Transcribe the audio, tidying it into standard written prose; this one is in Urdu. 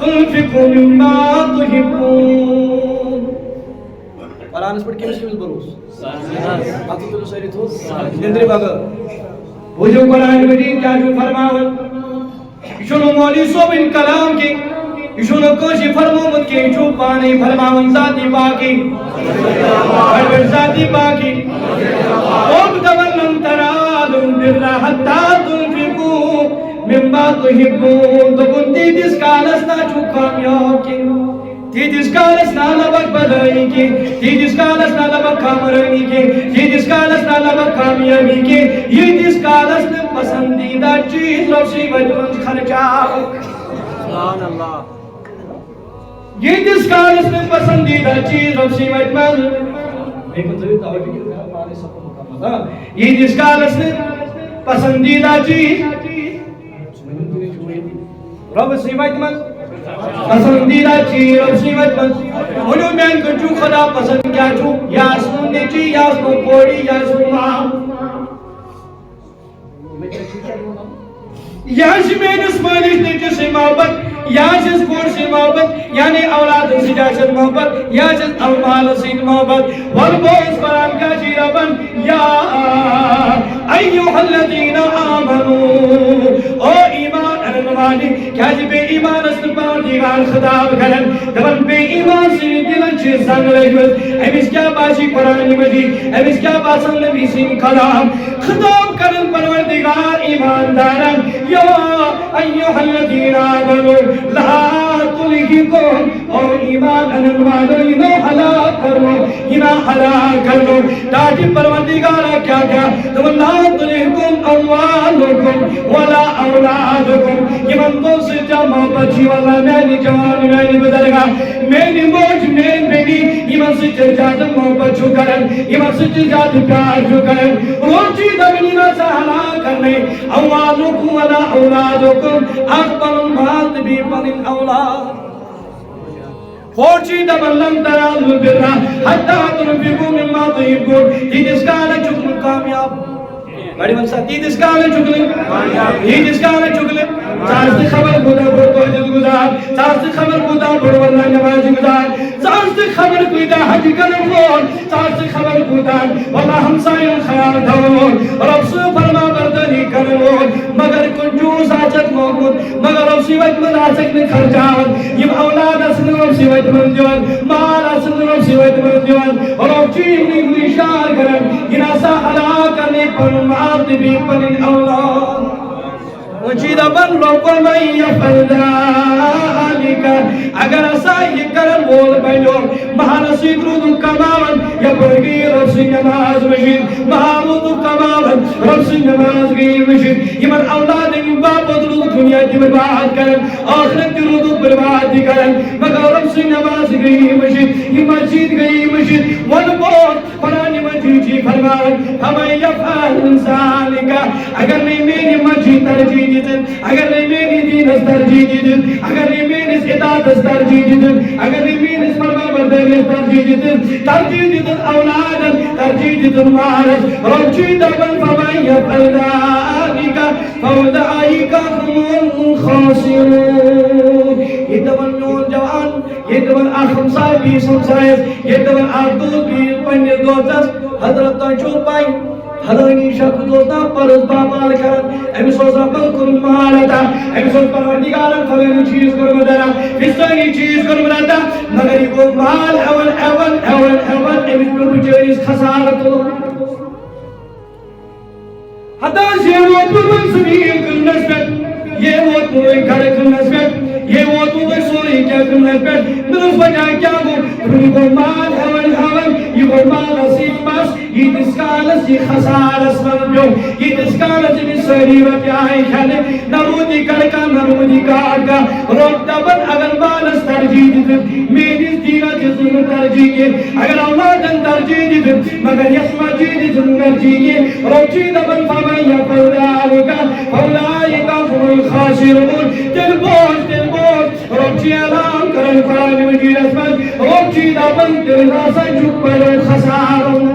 تنفقوا مما تحبون. قرآن پر کیمس بروس بات تو ساری تو نندری بغیر بوجھو قرآن مجید کیا جو فرماون یہ مولوی صاحب ان کلام کی یہ کوشی فرمومت کی جو پانی فرماون ذاتی باقی ذاتی باقی وَابْتَوَلَّمْ تَرَادُمْ بِرَّ حَتَّى تُنْفِقُوا مِمَّا تُحِبُّونَ دُبُن تیتیس کالس نا چھو کامیاب کی تیتیس کالس نا لبک بدائی کی تیتیس کالس نا لبک کامرانی کی تیتیس کالس نا لبک کامیابی کی تیتیس کالس نا پسندیدہ چیز رفسی وجمن خرچاو سبحان اللہ تیتیس کالس نا پسندیدہ چیز رفسی وجمن یہ جس کالس نے پسندیدہ چیز رب سیمت من پسندیدہ چیز رب سیمت من انہوں میں ان کو جو خدا پسند کیا جو یاسنو نیچی یاسنو پوڑی یاسنو ماں یاش میں نسمانیش نیچے سے محبت یاجز کور سے محبت یعنی اولاد سے جاشد محبت یاجز المال سے محبت والبوز قرآن کا جی ربن یا ایوہ الذین آمنوا او ایمان انمانی کیا جی بے ایمان اسن پاردگار خطاب کرن دبن بے ایمان سے دلن چیز سنگ لگوز امیس کیا باشی قرآن مجید امیس کیا باسن نبی سن کلام خطاب کرن پروردگار ایماندارن یا ایوہ الذین آمنوا لا تلہکم اور ایمان انمانو انہو حلاک کرو انہا حلاک کرو تاکہ پروردگارہ کیا کیا تو لا تلہکم اموالکم ولا اولادکم یہ من دل سے جمع بچی واللہ میں نے جوان میں نے بدلگا میں نے موج میں بیٹی یہ من سے جاتا محبت چھو کرن یہ من سے جاتا پیار چھو کرن روچی دمنی نسا حلاک کرنے اموالکم ولا اولادکم اکبر مات بھی پنن اولاد فوچی دبلن ترال برا حتی تنفقو مما تحبون تیدس کالا چکل کامیاب بڑی منسا تیدس کالا چکل تیدس کالا چکل سارستی خبر خدا بڑھتو حجد گزار سارستی خبر خدا بڑھو اللہ نماز گزار سارستی خبر خدا حج کرن بول سارستی خبر خدا واللہ ہمسائن خیال دھون رب سے فرما بردنی کرن بول مگر کنجوس آچت مومد مگر رب سیوت من آسک نے خرچاون یم اولاد اسن رب سیوت من دیون مال اسن رب سیوت من دیون رب چیمنی نشار کرن گناسا حلا کرنے پر معاد بھی پنن اولاد وچیدہ بن رب من یفعل ذالک اگر اسا یہ کرن بول بینو مہانسی درود کماون یا برگی رب سی نماز مشید مہارود کماون رب سی نماز گئی مشید یہ من اولاد ان باپ درود دنیا کی برباد کرن آخرت درود برباد کرن مگر رب سی نماز گئی مشید یہ مسجد گئی مشید والبوت قرآن مجید جی فرمان ہمیں یفعل ذالک اگر نہیں میری مسجد ترجیح دیدن اگر نہیں میری دین اس ترجیح دیدن اگر نہیں میری اس اطاعت اس ترجیح دیدن اگر نہیں میری اس فرما برداری اس ترجیح دیدن اولادن ترجیح دیدن مالس رجی دبن فمن یفعل ذالک فاولئک هم الخاسرون یہ دبن نون جوان یہ دبن آخم صاحب بھی سمسائز یہ دبن آردود بھی پنی دوزس حضرت تنچو پائی حضرانی شک دوستا پرس بابال کرن امی سوز ربن کن مالتا امی سوز پروردگارن فلن چیز کر مدرہ فستانی چیز کر مدرہ مگر یہ کو مال اول اول اول اول امی پر بچیز خسارتو حتی یہ وہ پرون سبیل کن نسبت یہ وہ پرون کھڑ کن نسبت یہ وہ پرون سوری کیا کن نسبت من اس وجہ کیا کو مال اول اول یہ کو مال نصیب بس یہ دسکالس یہ خسارس مرجو یہ دسکالس میں سری رب آئی کھانے نرودی کرکا نرودی کارکا روک دبن اگر مالس ترجیح دیدن میری دینا جسن ترجیح کے اگر اولادن ترجیح دیدن مگر یسمہ جیدن ترجیح کے روک چی دبن فمن یفعل ذالک فاولئک هم الخاسرون دل بوش روک چی اعلان کرن قرآن مجید اسمت روک چی دبن دل راسا چک پر خسارون